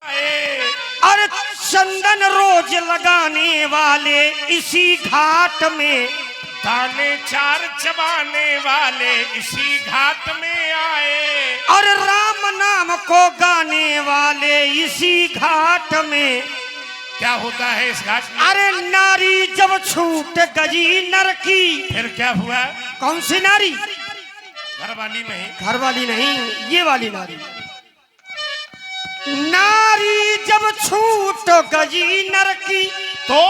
और चंदन रोज लगाने वाले इसी घाट में, दाने चार चबाने वाले इसी घाट में आए। और राम नाम को गाने वाले इसी घाट में। क्या होता है इस घाट में? अरे नारी जब छूट गई नर की। फिर क्या हुआ? कौन सी नारी? घरवाली नहीं, घरवाली नहीं, ये वाली नारी। नारी जब छूट गई नर की तो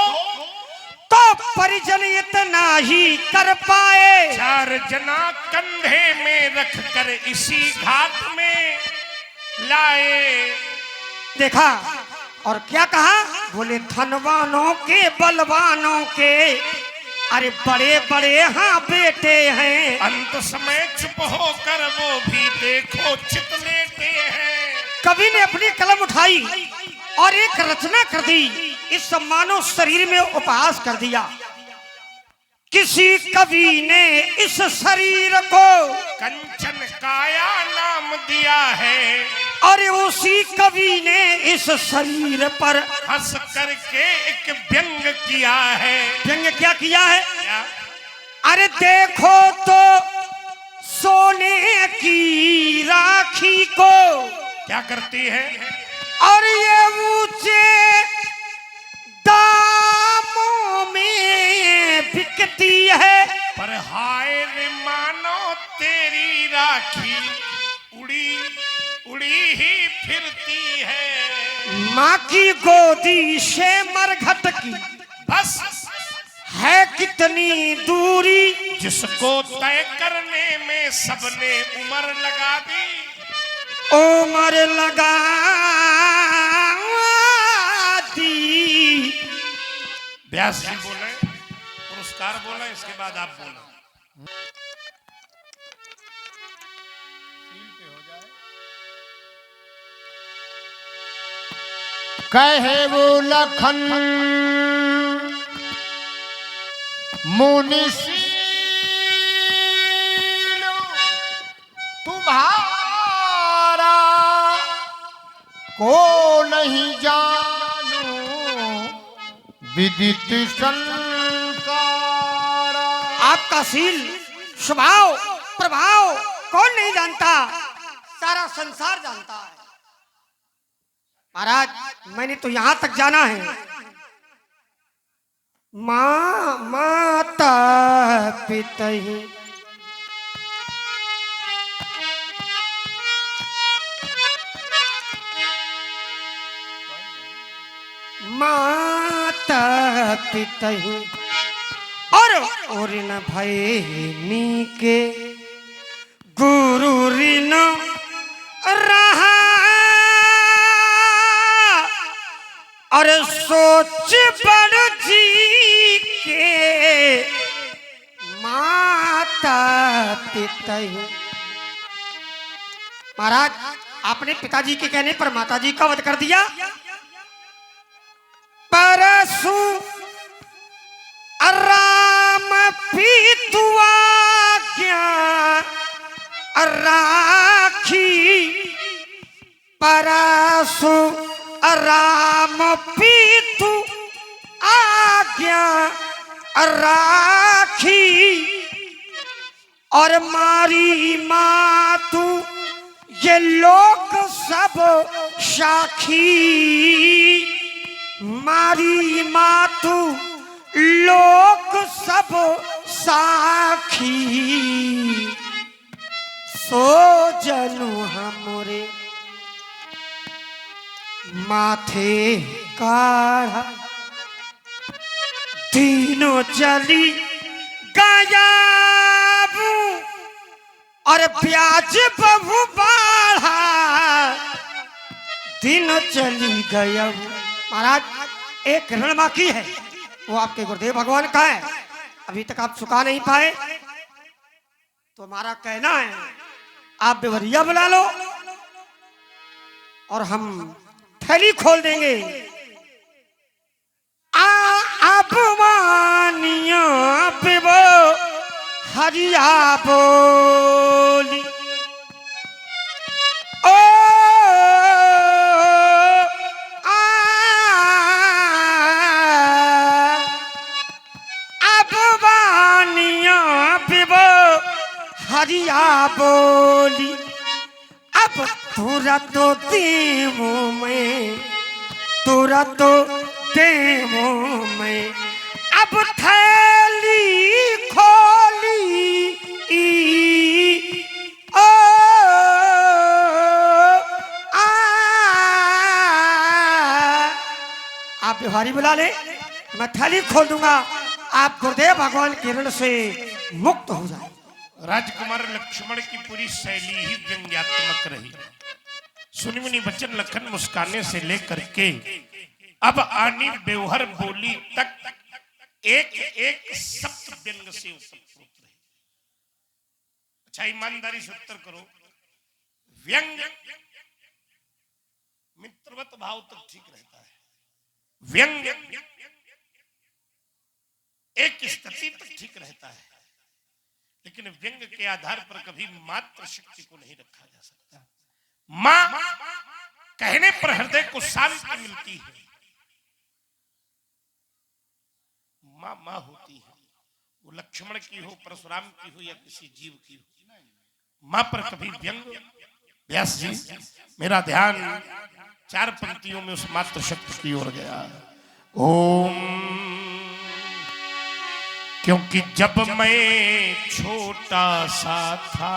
परिजन इतना ही कर पाए। चार जना कंधे में रख कर इसी घाट में लाए। देखा और क्या कहा? बोले धनवानों के बलवानों के, अरे बड़े बड़े हाँ बेटे हैं। अंत समय चुप होकर वो भी देखो चित लेते हैं। कवि ने अपनी कलम उठाई और एक रचना कर दी। इस मानव शरीर में उपहास कर दिया। किसी कवि ने इस शरीर को कंचन काया नाम दिया है। और उसी कवि ने इस शरीर पर हंस करके एक व्यंग किया है। व्यंग क्या किया है? क्या? अरे देखो तो सोने की राखी को क्या करती है? और ये ऊंचे दामों में बिकती है। पर हाय रे मानो तेरी राखी उड़ी उड़ी ही फिरती है। माँ की गोदी से मरघट की बस है कितनी दूरी, जिसको तय करने में सबने उम्र लगा दी। उम्र लगा दी। व्यास जी बोले, पुरस्कार बोले, इसके बाद आप बोलो। कहे वो लखन मुनि तुम्हारा को नहीं जानू विदित संसारा। आपका शील स्वभाव प्रभाव कौन नहीं जानता? सारा संसार जानता है। महाराज मैंने तो यहां तक जाना है। माँ माता पिता माता पिता और न भय के गुरु ऋण रहा। और सोच बड़ जी के माता पिता। महाराज आपने पिताजी के कहने पर माताजी का वध कर दिया। परसु राम पीतुआ ज्ञान राखी। परसु राम पीतु आज्ञा राखी। और मारी मातु ये लोग सब साखी। मारी मातु लोग सब साखी। सो जनु हमरे माथे काढ़ा। तीनों चली गयाबू और प्याज बहु बाढ़ा। तीनों चली गया। महाराज एक ऋण बाकी है, वो आपके गुरुदेव भगवान का है। अभी तक आप चुका नहीं पाए, तो हमारा कहना है आप बेवरिया बुला लो और हम थैली खोल देंगे। अब मानिया पे वो हरिया बोली। ओ तुरा तो देवों में, तुरा तो देवों में, अब थैली खोली ओ आ, आप बिहारी बुला ले, मैं थैली खोल दूंगा, आप गुरुदेव भगवान के ऋण से मुक्त हो जाए। राजकुमार लक्ष्मण की पूरी शैली ही व्यंग्यात्मक रही। सुनिमुनि वचन लखन मुस्काने से लेकर के अब आनी बेवहर बोली तक एक एक शब्द व्यंग से उत्पन्न रही। अच्छा ईमानदारी से उत्तर करो, व्यंग मित्रवत भाव तक ठीक रहता है, व्यंग एक स्थिति तक ठीक रहता है, लेकिन व्यंग के आधार पर कभी मात्र शक्ति को नहीं रखा जा सकता। मां कहने पर हृदय को शांति मिलती है, मां मां होती है, वो लक्ष्मण की हो, परशुराम की हो या किसी जीव की हो, मां पर कभी व्यंग। व्यास जी मेरा ध्यान 4 पंक्तियों में उस मात्र शक्ति की ओर गया। ओम, क्योंकि जब मैं छोटा सा था,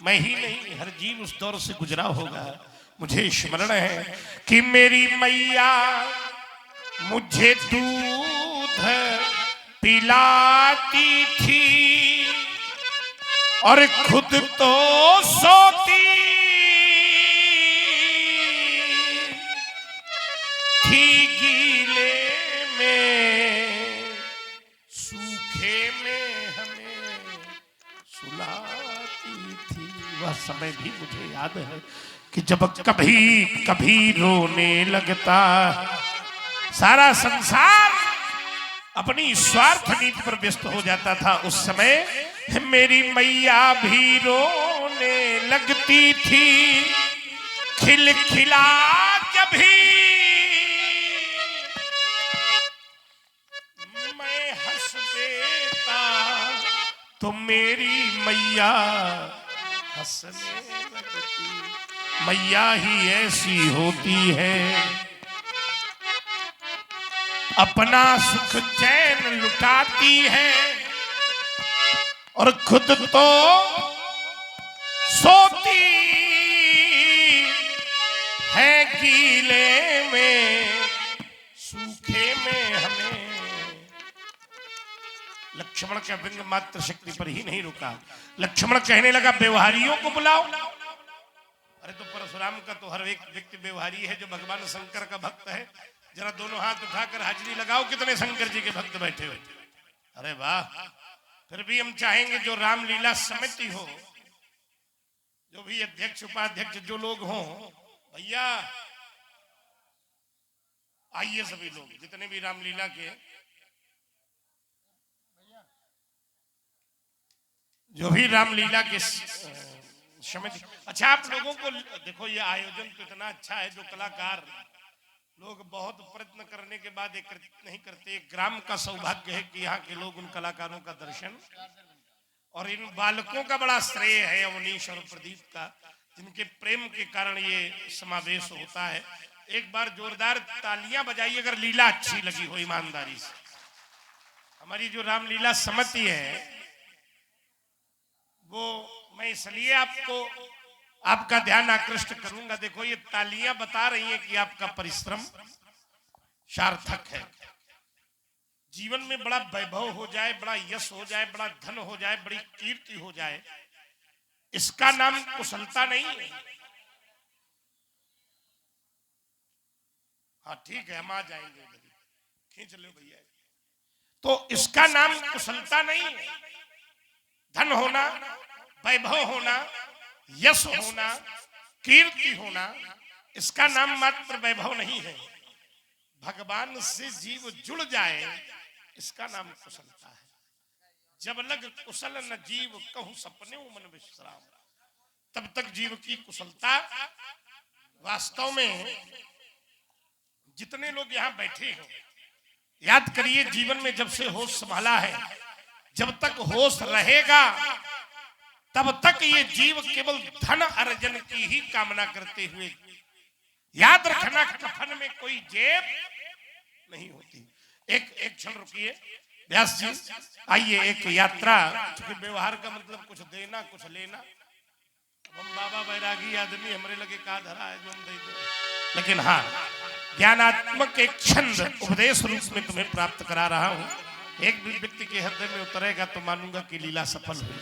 मैं ही नहीं हर जीव उस दौर से गुजरा होगा, मुझे स्मरण है कि मेरी मैया मुझे दूध पिलाती थी और खुद तो सोती थी गीले में, सूखे में हमें सुलाती थी। वह समय भी मुझे याद है कि जब कभी कभी रोने लगता, सारा संसार अपनी स्वार्थ नीति पर व्यस्त हो जाता था, उस समय मेरी मैया भी रोने लगती थी। खिलखिला जब भी मैं हंस देता तो मेरी मैया हंसने लगती। मैया ही ऐसी होती है, अपना सुख चैन लुटाती है और खुद तो सोती है गीले में, सूखे में हमें। लक्ष्मण का व्यंग मात्र शक्ति पर ही नहीं रुका। लक्ष्मण कहने लगा व्यवहारियों को बुलाओ। अरे तो परशुराम का तो हर एक व्यक्ति व्यवहारी है जो भगवान शंकर का भक्त है। जरा दोनों हाथ उठाकर हाजिरी लगाओ, कितने शंकर जी के भक्त बैठे हुए। अरे वाह, फिर भी हम चाहेंगे जो रामलीला समिति हो, जो भी अध्यक्ष उपाध्यक्ष जो लोग हों, भैया आइए सभी लोग जितने भी रामलीला के जो भी रामलीला के समिति। अच्छा आप लोगों को देखो, ये आयोजन तो इतना अच्छा है, जो कलाकार लोग बहुत प्रयत्न करने के बाद एक नहीं करते। एक ग्राम का सौभाग्य है कि यहाँ के लोग उन कलाकारों का दर्शन, और इन बालकों का बड़ा श्रेय है, अवनीश और प्रदीप का, जिनके प्रेम के कारण ये समावेश होता है। एक बार जोरदार तालियां बजाइए अगर लीला अच्छी लगी हो ईमानदारी से। हमारी जो रामलीला समिति है वो, मैं इसलिए आपको आपका ध्यान आकृष्ट करूंगा। देखो ये तालियां बता रही हैं कि आपका परिश्रम सार्थक है। जीवन में बड़ा वैभव हो जाए, बड़ा यश हो जाए, बड़ा धन हो जाए, बड़ी कीर्ति हो जाए, इसका नाम कुशलता नहीं है। हाँ ठीक है, हम आ जाएंगे, खींच लो भैया। तो इसका नाम कुशलता नहीं है। धन होना, वैभव होना, यश होना, कीर्ति होना, इसका नाम मात्र वैभव नहीं है। भगवान से जीव जुड़ जाए, इसका नाम कुशलता है। जब लग कुशल न जीव कहूं सपने मन विश्राम, तब तक जीव की कुशलता। वास्तव में जितने लोग यहाँ बैठे हो, याद करिए जीवन में जब से होश संभाला है, जब तक होश रहेगा तब तक ये जीव केवल धन अर्जन की ही कामना करते हुए, याद रखना कफन में कोई जेब नहीं होती। एक क्षण रुकिए व्यास जी, आइए एक यात्रा, क्योंकि व्यवहार का मतलब कुछ देना कुछ लेना। हम बाबा बैरागी आदमी, हमारे लगे का धरा है जो हम दे दे, लेकिन हाँ ज्ञानात्मक एक छंद उपदेश रूप में तुम्हें प्राप्त करा रहा हूं। एक भी व्यक्ति के हृदय में उतरेगा तो मानूंगा कि लीला सफल हुई,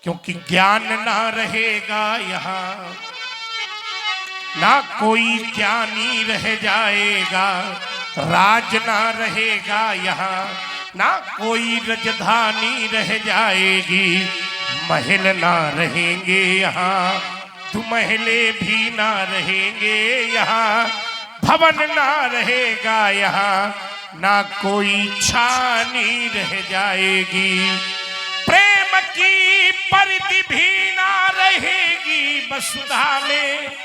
क्योंकि ज्ञान ना रहेगा यहाँ, ना कोई ज्ञानी रह जाएगा, राज ना रहेगा यहाँ, ना कोई राजधानी रह जाएगी, महल ना रहेंगे यहाँ, दुमहले भी ना रहेंगे यहाँ, भवन ना रहेगा यहाँ, ना कोई छानी रह जाएगी, प्रेम की परिधि भी ना रहेगी, वसुधा में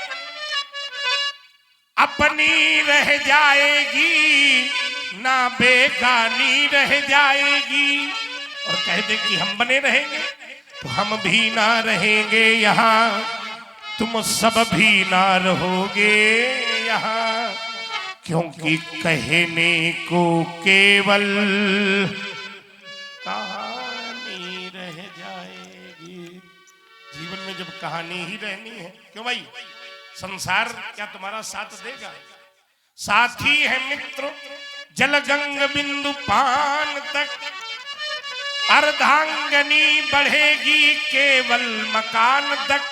अपनी रह जाएगी, ना बेगानी रह जाएगी। और कह दे कि हम बने रहेंगे तो हम भी ना रहेंगे यहाँ, तुम सब भी ना रहोगे यहाँ, क्योंकि कहने को केवल कहानी रह जाएगी। जीवन में जब कहानी ही रहनी है, क्यों भाई संसार क्या तुम्हारा साथ देगा? साथी है मित्र जल गंग बिंदु पान तक, अर्धांगनी बढ़ेगी केवल मकान तक,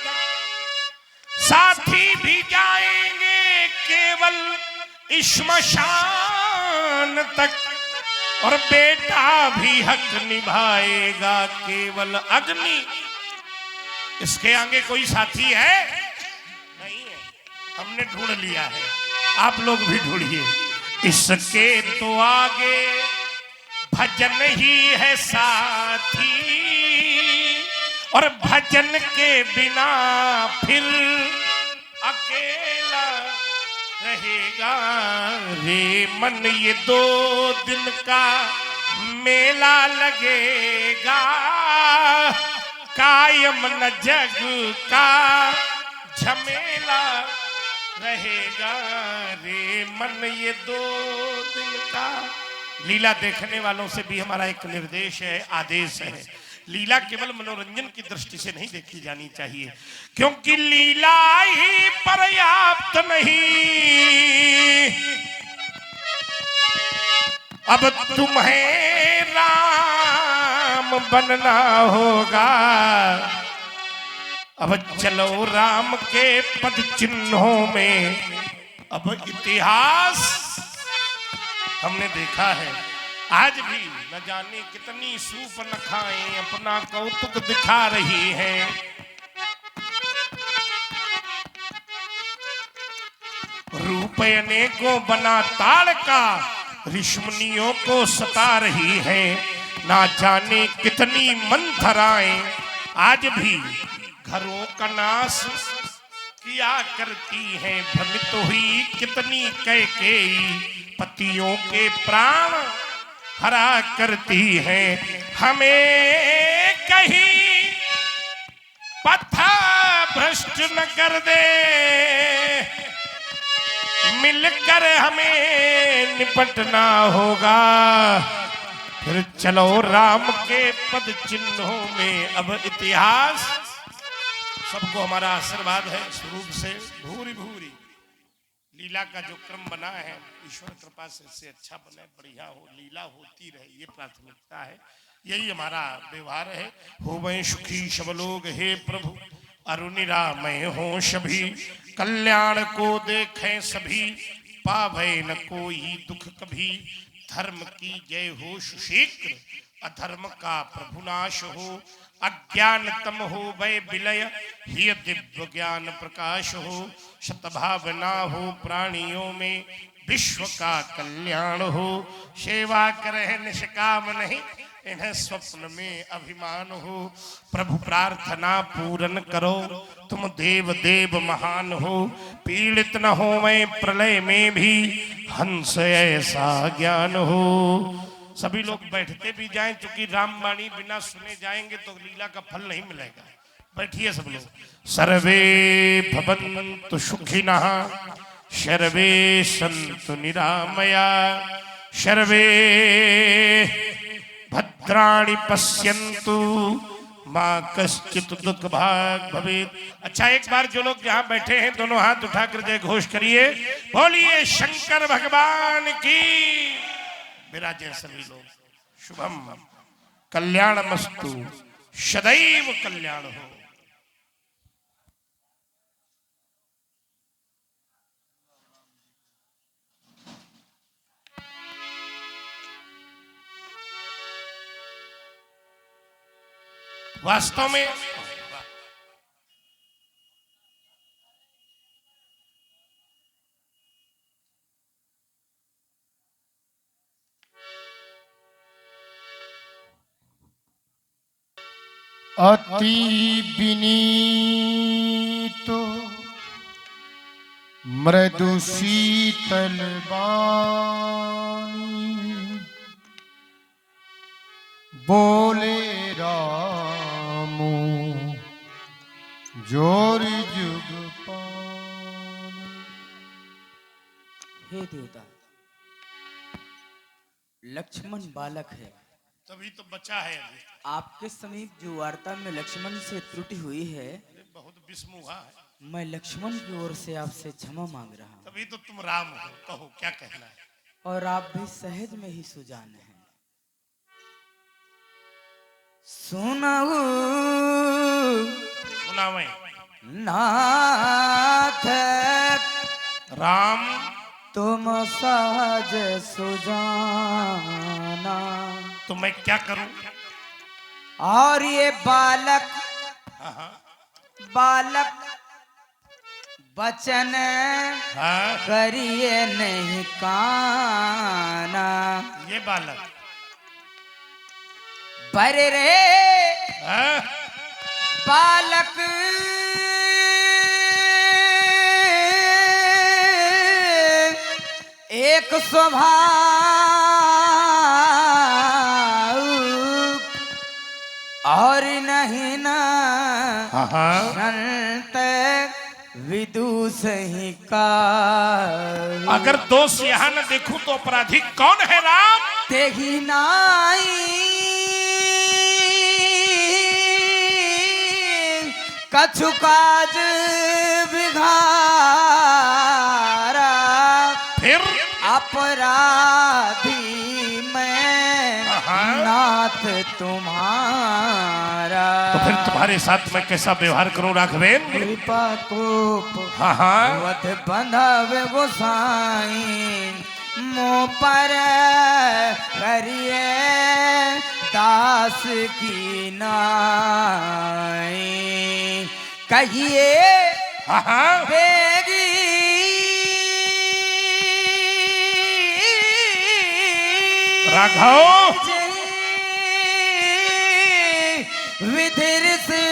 साथी भी जाएंगे केवल श्मशान तक, और बेटा भी हक निभाएगा केवल अग्नि। इसके आगे कोई साथी है? नहीं है, हमने ढूंढ लिया है, आप लोग भी ढूंढिए। इसके तो आगे भजन ही है साथी, और भजन के बिना फिर अकेला रहेगा रे मन। ये 2 दिन का मेला लगेगा, कायम न जग का झमेला रहेगा रे मन। ये 2 दिन का। लीला देखने वालों से भी हमारा एक निर्देश है, आदेश है, लीला केवल मनोरंजन की दृष्टि से नहीं देखी जानी चाहिए, क्योंकि लीला ही पर्याप्त नहीं। अब तुम्हें राम बनना होगा, अब चलो राम के पद चिन्हों में। अब इतिहास हमने देखा है, आज भी न जाने कितनी सूर्पनखाएं अपना कौतुक दिखा रही हैं। रूप अनेकों बना ताड़का ऋषिमुनियों को सता रही है। ना जाने कितनी मंथराएं आज भी घरों का नाश किया करती हैं। भ्रमित हुई कितनी कैकेयी पतियों के प्राण हरा करती है। हमें कहीं पथा भ्रष्ट न कर दे, मिलकर हमें निपटना होगा। फिर चलो राम के पद चिन्हों में। अब इतिहास सबको हमारा आशीर्वाद है स्वरूप से भूरी भूरी। लीला का जो क्रम बना है ईश्वर कृपा से इससे अच्छा बने, बढ़िया हो, लीला होती रहे, ये प्राथमिकता है, यही हमारा व्यवहार है। हो मैं सुखी सब लोग हे प्रभु, अरुनिरामय हो सभी, कल्याण को देखें सभी, पावे न कोई दुख कभी। धर्म की जय हो सुशीघ्र, अधर्म का प्रभुनाश हो। अज्ञानतम हो वै विलय, ही दिव्य ज्ञान प्रकाश हो। शतभावना हो प्राणियों में, विश्व का कल्याण हो। सेवा करे निष्काम नहीं, इन्हें स्वप्न में अभिमान हो। प्रभु प्रार्थना पूर्ण करो, तुम देव देव महान हो। पीड़ित न हो मैं प्रलय में भी, हंस ऐसा ज्ञान हो। सभी लोग बैठते भी जाएं, क्योंकि रामवाणी बिना सुने जाएंगे तो लीला का फल नहीं मिलेगा। बैठिए सब लोग। सर्वे भवन्तु सुखिनः, सर्वे सन्तु निरामया, सर्वे भद्राणि पश्यन्तु माँ कश्चित् दुख भाग भवेत्। अच्छा, एक बार जो लोग यहाँ बैठे हैं दोनों हाथ उठाकर जय घोष करिए, बोलिए शंकर भगवान की। विराजे सभी लोग। शुभम कल्याणमस्तु, सदैव कल्याण हो। वास्तव में अति विनीत मृदु शीतल वाणी, बोले रामू जोरी जुग पानी। हे देवता, लक्ष्मण बालक है। तभी तो बचा है अभी। आपके समीप जो वार्ता में लक्ष्मण से त्रुटि हुई है, बहुत विस्म हुआ है। मैं लक्ष्मण की ओर से आपसे क्षमा मांग रहा हूँ। तभी तो तुम राम हो। कहो क्या कहना है। और आप भी सहज में ही सुजान हैं। सुनाऊ सुनावे नाथ राम तुम सहज सुजाना। तो मैं क्या करूं। और ये बालक हाँ बचन हाँ, करिए नहीं काना। ये बालक पर रे हाँ, बालक एक स्वभाव और नहीं ना हाँ, हाँ। संत विदुष ही का। अगर दोष यहाँ न देखूं तो अपराधी कौन है राम। तेही नाई कछु काज बिघारा। फिर अपराधी मैं हाँ। नाथ तुम्हारा। तो फिर तुम्हारे साथ मैं कैसा व्यवहार करूं राघवेन। कृपा कोप हाँ हाँ, वध बंधव गोसाई मुँह पर करिए दास की नाई। कहिए हाँ हाँ, बेगी राघव विधिर से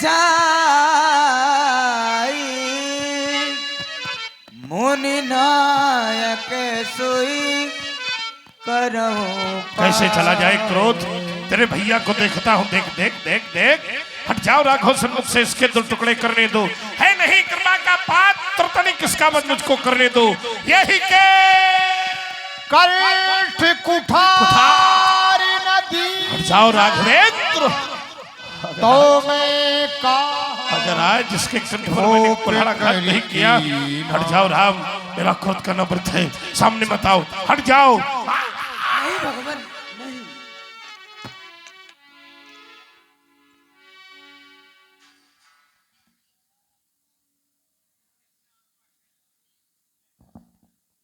जाई मुनि नायक सोई करो। कैसे चला जाए क्रोध। तेरे भैया को देखता हूँ। देख देख देख देख। हट जाओ राघव सन्मुख से। इसके 2 टुकड़े करने दो। है नहीं कर्मा का पात्र तनिक किसका मत मुझको करने दो। यही के कंठ कुठार नदी हट जाओ राघवेंद्र। तो मैं का अगर आज जिसके कंठ पर मैंने कुल्हाड़ाघात नहीं किया। हट जाओ राम। मेरा क्रोध करना व्रत है। सामने मत आओ। हट जाओ। नहीं भगवान नहीं।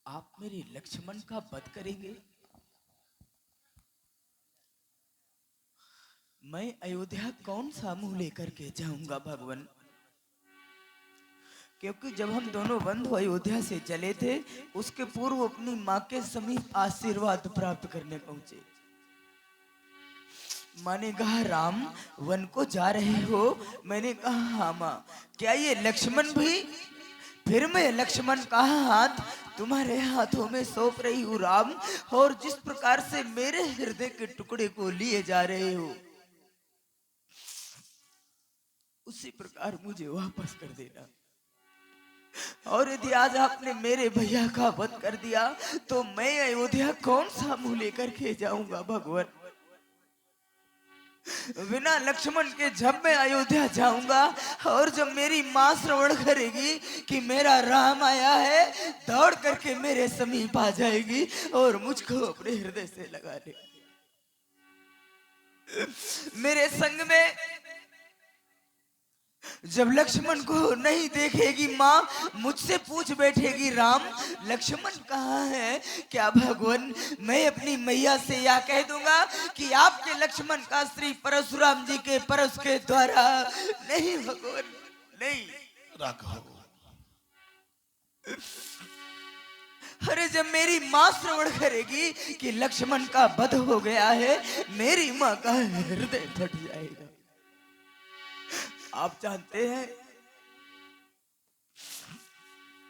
आप मेरे लक्ष्मण का वध करेंगे। मैं अयोध्या कौन सा मुंह लेकर के जाऊंगा भगवान। क्योंकि जब हम दोनों बंधु अयोध्या से चले थे उसके पूर्व अपनी माँ के समीप आशीर्वाद प्राप्त करने पहुंचे। मैंने कहा राम वन को जा रहे हो। मैंने कहा हाँ माँ। क्या ये लक्ष्मण भी। फिर मैं लक्ष्मण का हाथ तुम्हारे हाथों में सौंप रही हूँ राम। और जिस प्रकार से मेरे हृदय के टुकड़े को लिए जा रहे हो उसी प्रकार मुझे वापस कर देना। और यदि आज आपने मेरे भैया का वध कर दिया तो मैं अयोध्या कौन सा मुंह लेकर के जाऊंगा भगवान। बिना लक्ष्मण के जब मैं अयोध्या जाऊंगा और जब मेरी माँ श्रवण करेगी कि मेरा राम आया है, दौड़ करके मेरे समीप आ जाएगी और मुझको अपने हृदय से लगा लेगी। मेरे संग में जब लक्ष्मण को नहीं देखेगी माँ, मुझसे पूछ बैठेगी राम लक्ष्मण कहाँ है। क्या भगवान मैं अपनी मैया से या कह दूंगा कि आपके लक्ष्मण का श्री परशुराम जी के परश के द्वारा? नहीं भगवान नहीं। राघव, अरे जब मेरी माँ श्रवण करेगी कि लक्ष्मण का वध हो गया है, मेरी माँ का हृदय फट जाएगा। आप जानते हैं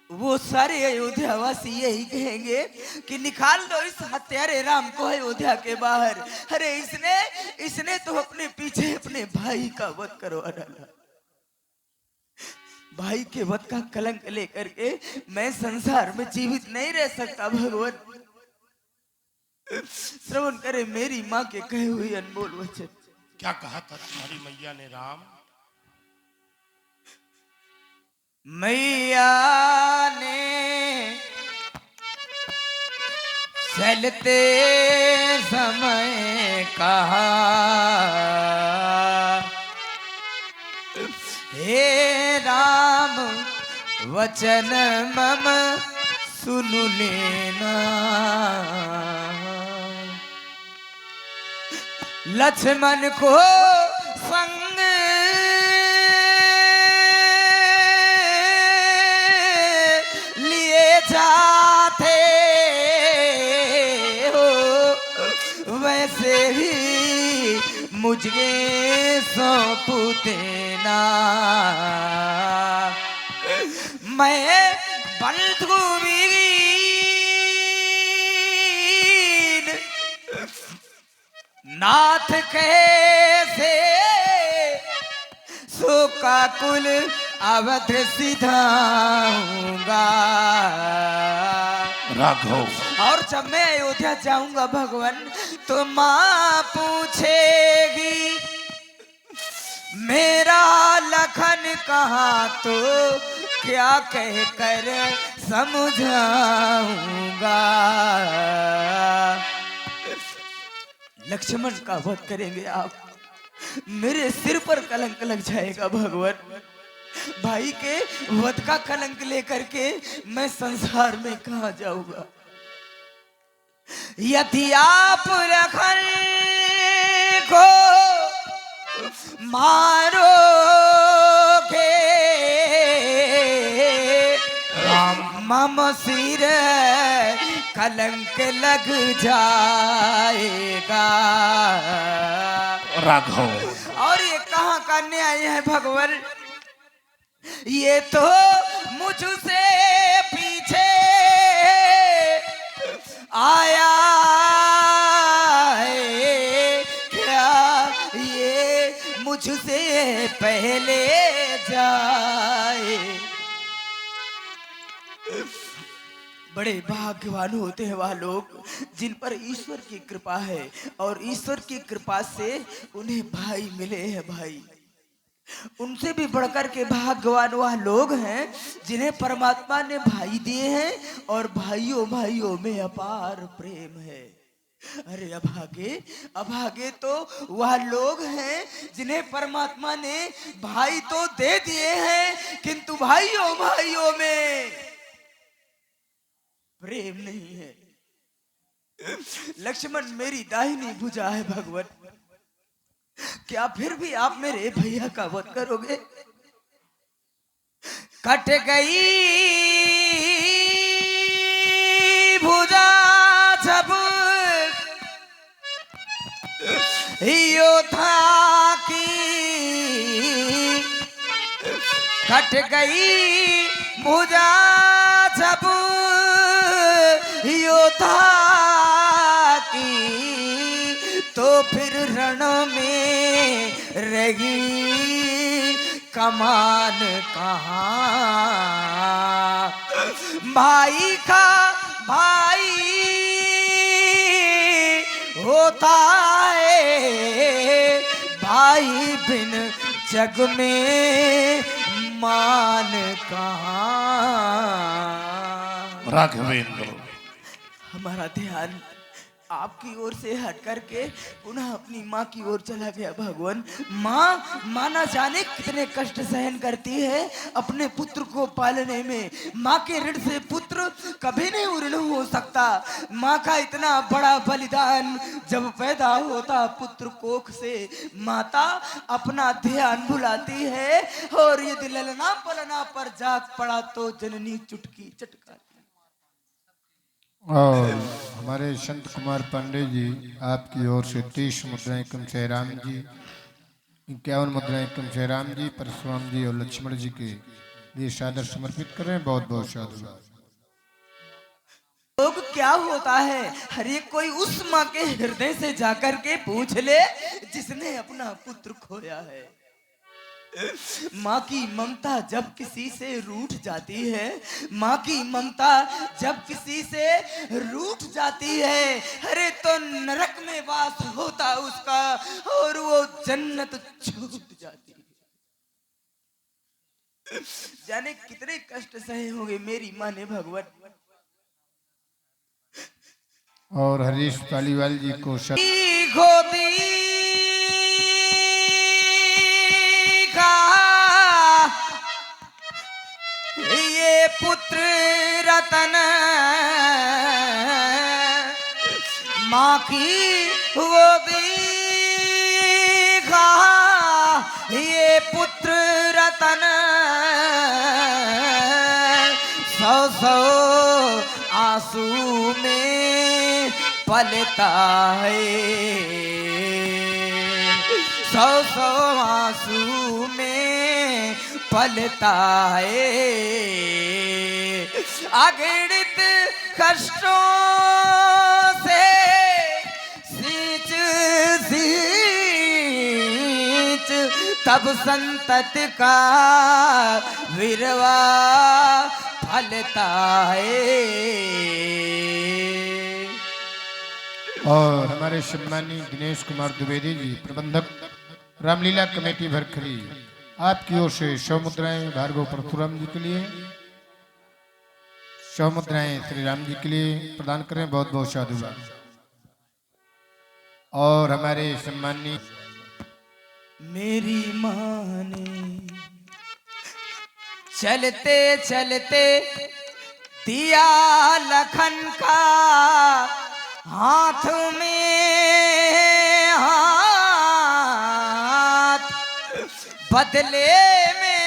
वो सारे अयोध्यावासी यही कहेंगे कि निकाल दो इस हत्यारे राम को अयोध्या के बाहर। अरे इसने तो अपने पीछे अपने भाई का वध करवा डाला। भाई के वध का कलंक लेकर के मैं संसार में जीवित नहीं रह सकता भगवान। श्रवण करे मेरी माँ के कहे हुए अनमोल वचन। क्या कहा था तुम्हारी मैया ने राम? मैया ने चलते समय कहा, हे राम वचन मम सुन लेना। लक्ष्मण को संग जाते हो वैसे ही मुझे सौंप देना। मैं बंधु नाथ कैसे सुका कुल अवध सिधाऊंगा। राघव, और जब मैं अयोध्या जाऊंगा भगवान तो माँ पूछेगी मेरा लखन कहाँ, तो क्या कह कर समझाऊंगा। लक्ष्मण का वध करेंगे आप, मेरे सिर पर कलंक लग जाएगा भगवान। भाई के वध का कलंक लेकर के मैं संसार में कहां जाऊंगा। यदि आप लखन को मारोगे मम सिर कलंक लग जाएगा। राघव, और ये कहाँ का न्याय है भगवान। ये तो मुझसे पीछे आया है, क्या ये मुझसे पहले जाए। बड़े भाग्यवान होते हैं वह लोग जिन पर ईश्वर की कृपा है और ईश्वर की कृपा से उन्हें भाई मिले हैं। भाई उनसे भी बढ़कर के भाग्यवान वह लोग हैं जिन्हें परमात्मा ने भाई दिए हैं और भाइयों भाइयों में अपार प्रेम है। अरे अभागे तो वह लोग हैं जिन्हें परमात्मा ने भाई तो दे दिए हैं किंतु भाइयों भाइयों में प्रेम नहीं है। लक्ष्मण मेरी दाहिनी भुजा है भगवान, क्या फिर भी आप मेरे भैया का वध करोगे? कट गई भुजा जब योद्धा की, कट गई भुजा जब योद्धा की, तो फिर रण में रही का मान कहाँ, भाई का भाई होता है, भाई बिन जग में मान कहाँ। राघवेंद्र, हमारा ध्यान आपकी ओर से हट करके पुनः अपनी माँ की ओर चला गया। भगवान, माँ ना जाने कितने कष्ट सहन करती है अपने पुत्र को पालने में। माँ के ऋण से पुत्र कभी नहीं ऋण हो सकता। माँ का इतना बड़ा बलिदान जब पैदा होता पुत्र कोख से, माता अपना ध्यान भुलाती है और यदि ललना पलना पर जाग पड़ा तो जननी चुटकी चटकाती। और हमारे संत कुमार पांडे जी आपकी ओर से 30 मुद्राएं कम से राम जी, 51 मुद्राएं कम से राम जी, परशुराम जी और लक्ष्मण जी के लिए सादर समर्पित करें। बहुत बहुत साधुवाद। लोग क्या होता है, हर एक कोई उस माँ के हृदय से जाकर के पूछ ले जिसने अपना पुत्र खोया है। माँ की ममता जब किसी से रूठ जाती है, माँ की ममता जब किसी से रूठ जाती है, अरे तो नरक में वास होता उसका और वो जन्नत छूट जाती है। जाने कितने कष्ट सहे होंगे मेरी माँ ने भगवान। और हरीश पालीवाल जी को गोदी ये पुत्र रतन, माँ की गोदी का ये पुत्र रतन, 100 आंसू में पलता है, 100 आंसू में पलता है। अगणित कष्टों से सींच सींच तब संतत का विरवा फलता है। और हमारे सम्मानी दिनेश कुमार द्विवेदी जी प्रबंधक रामलीला कमेटी भरखरी, आपकी ओर से 100 मुद्राएं भार्गव परशुराम जी के लिए, 100 मुद्राएं श्री राम जी के लिए प्रदान करें। बहुत बहुत साधुवाद। और हमारे सम्मानी मेरी माँ ने चलते चलते दिया लखन का हाथ में हाथ, बदले में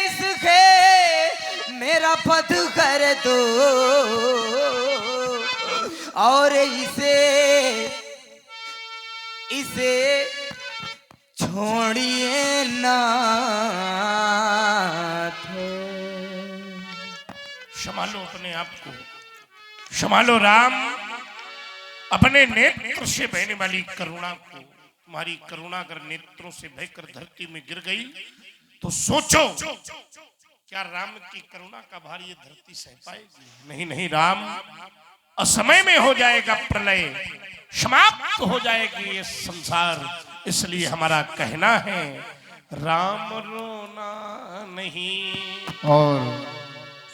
इसके मेरा पद कर दो और इसे छोड़िए नाथ। संभालो अपने आप को, संभालो राम। अपने नेत्र से बहने वाली करुणा को, तुम्हारी करुणा अगर नेत्रों से बहकर धरती में गिर गई तो सोचो क्या राम की करुणा का भार ये धरती सह पाएगी? नहीं नहीं, राम असमय में हो जाएगा प्रलय, समाप्त हो जाएगी ये संसार। इसलिए हमारा कहना है राम रोना नहीं। और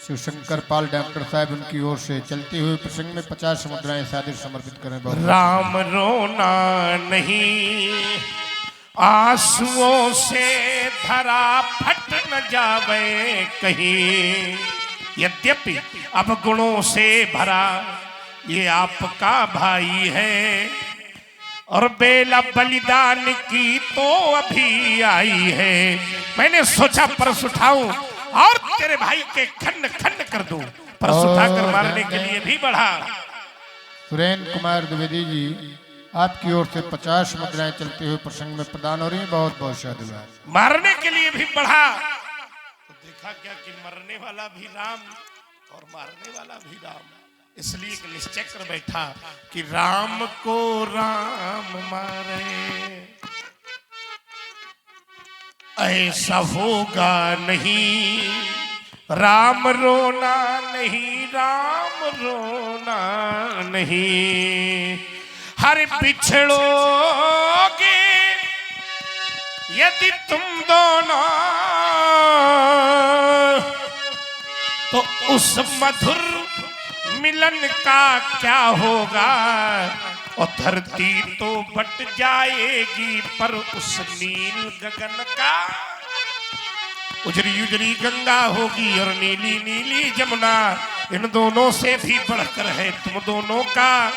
शिव शंकर पाल डॉक्टर साहब उनकी ओर से चलते हुए प्रसंग में 50 मुद्राएं सादर समर्पित करें। बहुत राम रोना नहीं, आंसुओं से धरा फट न जावे कहीं। यद्यपि अब गुणों से भरा ये आपका भाई है, और बेला बलिदान की तो अभी आई है। मैंने सोचा परस उठाऊं और तेरे भाई के खंड खंड कर दूं, परस उठाकर मारने के लिए भी बढ़ा। सुरेंद्र कुमार द्विवेदी जी आपकी ओर से 50 मुद्राएं चलते हुए प्रसंग में प्रदान हो रही हैं। बहुत बहुत साधुवाद। मारने के लिए भी बढ़ा तो देखा क्या कि मरने वाला भी राम और मारने वाला भी राम। इसलिए एक निश्चय कर बैठा कि राम को राम मारे। ऐसा होगा नहीं, राम रोना नहीं, राम रोना नहीं। हर बिछड़ोगे यदि तुम दोनों तो उस मधुर मिलन का क्या होगा। और धरती तो बट जाएगी पर उस नील गगन का, उजरी उजरी गंगा होगी और नीली नीली जमुना, इन दोनों से भी बढ़कर है तुम दोनों का।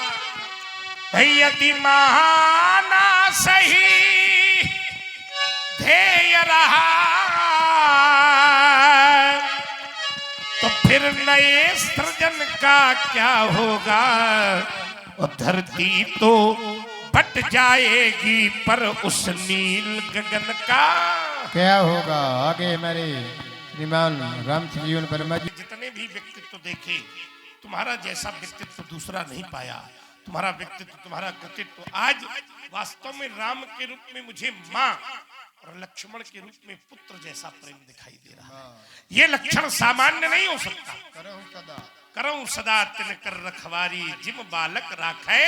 यदि महाना सही ध्येय रहा तो फिर नए सृजन का क्या होगा। और धरती तो बट जाएगी पर उस नील गगन का क्या होगा। आगे हमारे श्रीमान रामचंद्र जीवन वर्मा जी। जितने भी व्यक्तित्व देखे, तुम्हारा जैसा व्यक्तित्व दूसरा नहीं पाया। तुम्हारा व्यक्तित्व, तुम्हारा कृतित्व आज वास्तव में राम के रूप में मुझे माँ और लक्ष्मण के रूप में पुत्र जैसा प्रेम दिखाई दे रहा है। ये लक्षण सामान्य नहीं हो सकता। करऊं सदा तिन कर रखवारी जिम बालक राखे।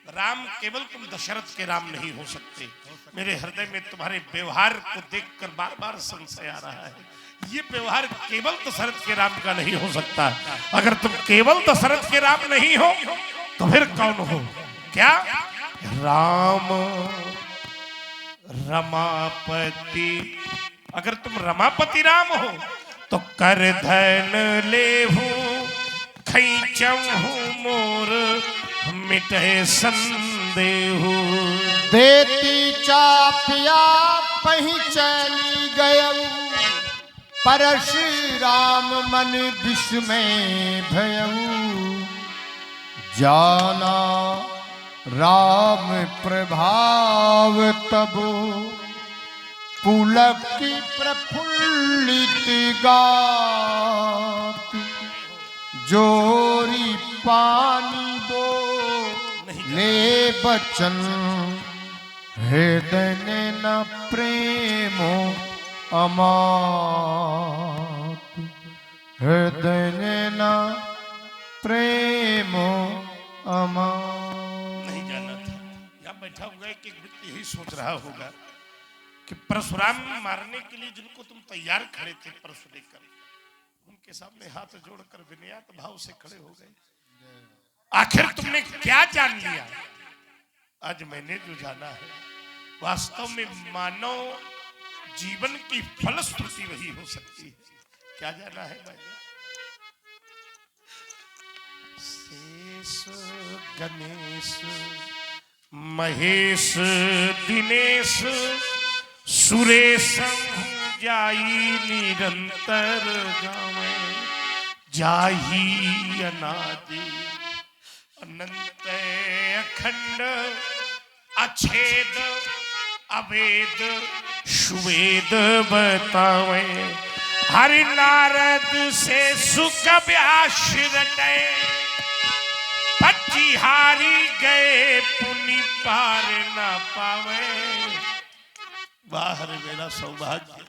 राम केवल तुम दशरथ के राम नहीं हो सकते। मेरे हृदय में तुम्हारे व्यवहार को देखकर बार बार संशय आ रहा है। ये व्यवहार केवल दशरथ के राम का नहीं हो सकता। अगर तुम केवल दशरथ के राम नहीं हो तो फिर कौन हो? क्या? राम रमापति। अगर तुम रमापति राम हो तो कर धन लेहू खैचहू मोर मिटे संदेहू। देती चापिया पही चली गयऊ परशुराम मन विस्मय भयऊ। जाना राम प्रभाव तबो पुलक की प्रफुल्लित गात। जोरी पानी बो ले बचन हृदय न प्रेमो अमात। हृदय न प्रेमो अमात। नहीं जाना था। यहाँ बैठा हुआ है कि एक व्यक्ति यही सोच रहा होगा कि परशुराम मारने के लिए जिनको तुम तैयार खड़े थे परशु लेकर, उनके सामने हाथ जोड़कर विनयात भाव से खड़े हो गए। आखिर तुमने क्या जान लिया? आज मैंने जो जाना है वास्तव में मानव जीवन की फलश्रुति वही हो सकती है। क्या जाना है मैंने? शेष गणेश महेश दिनेश सुरेश जाई निरंतर गावे। जाही अनादि अनंत अखंड अछेद अवेद सुवेद बतावे। हरि नारद से सुख व्यास रटे। पचिहारी गए पुनि पार न पावे। बाहर मेरा सौभाग्य,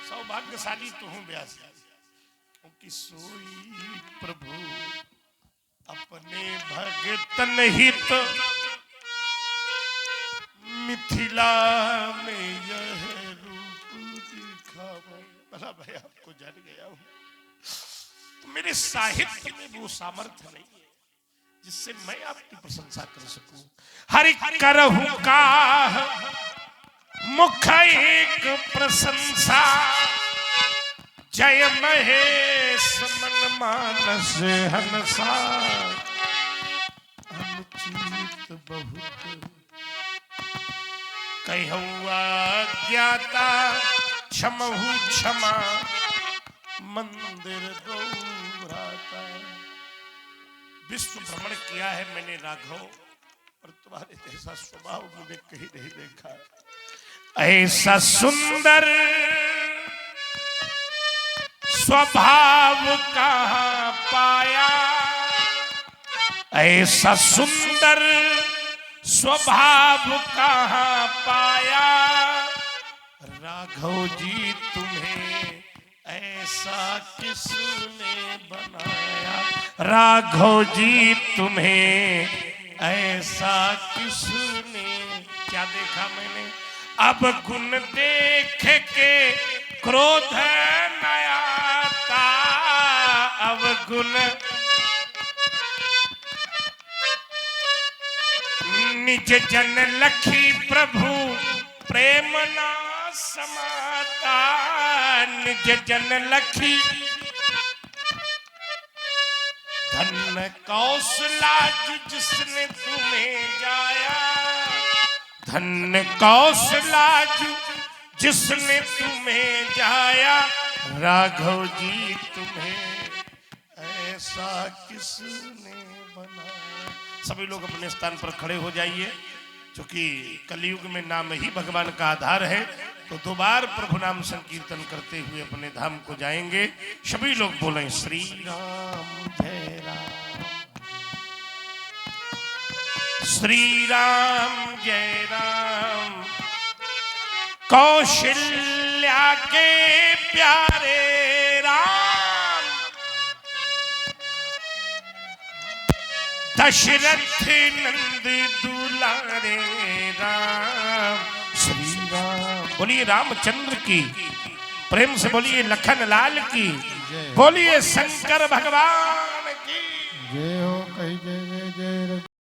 सौभाग्यशाली तो हूं व्यास क्योंकि सोई प्रभु अपने भगतन हित मिथिला में यह रूप दिखावे। भला भाई आपको जान गया हूं तो मेरे साहित्य में वो सामर्थ्य नहीं है जिससे मैं आपकी प्रशंसा कर सकूं। हरि करहु का मुख एक प्रशंसा। जय महेश मन मानस हनसा। अनुचित बहुत कहूआ ज्ञाता क्षमहु क्षमा। मंदिर गौराता। विश्व भ्रमण किया है मैंने राघव, पर तुम्हारे जैसा स्वभाव मुझे कहीं नहीं देखा। ऐसा सुंदर स्वभाव कहाँ पाया। ऐसा सुंदर स्वभाव कहाँ पाया। राघव जी तुम्हें ऐसा किसने बनाया, राघव जी तुम्हें ऐसा किसने, क्या देखा मैंने अब गुण देख के क्रोध न आता, अब गुण निज जन लखी प्रभु प्रेम ना समाता, निज जन लखी धन कौशलाज जिसने तुम्हें जाया, धन कौशलाज जिसने तुम्हें जाया, राघव जी तुम्हें ऐसा किसने बनाया। सभी लोग अपने स्थान पर खड़े हो जाइए, क्योंकि कलयुग में नाम ही भगवान का आधार है। तो दो बार प्रभु नाम संकीर्तन करते हुए अपने धाम को जाएंगे। सभी लोग बोलें श्री राम जय राम, श्री राम जय राम। कौशल्या के प्यारे राम, दशरथ नंद दुलारे राम, श्री राम। बोलिए रामचंद्र की, प्रेम से बोलिए लखन लाल की, बोलिए शंकर भगवान की जय हो कही जय